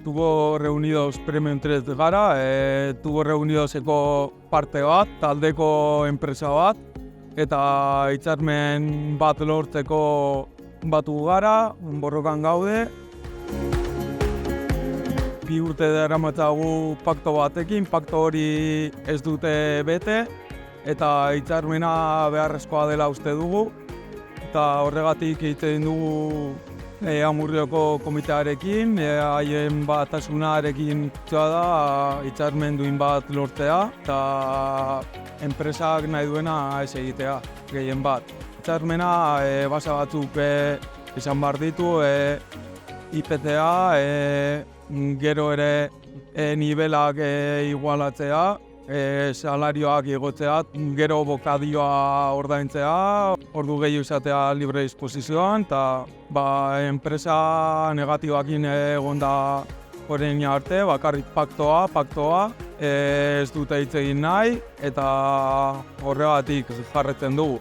Tubo Reunidos Premium 3 gara, Tubo Reunidoseko parte bat, taldeko enpresa bat, eta hitzarmen bat lortzeko batu gara, borrokan gaude. 2 urte daramatzagu pakto batekin, pakto hori ez dute bete, eta hitzarmena beharrezkoa dela uste dugu. Eta horregatik egiten dugu Amurrioko komitearekin, haien batasunarekin da hitzarmen duin bat lortzea, eta enpresak nahi duena ez egitea, gehien bat. Hitzarmena basa batzuk izan behar ditu, IPCA, gero ere nivelak igualatzea, salarioak igotzea, gero bokadioa ordaintzea, ordu gehiago izatea libre disposizioan, eta enpresa negatibakin egon da orain arte, bakarrik paktoa, ez dute hitz egin nahi, eta horregatik jarretzen dugu.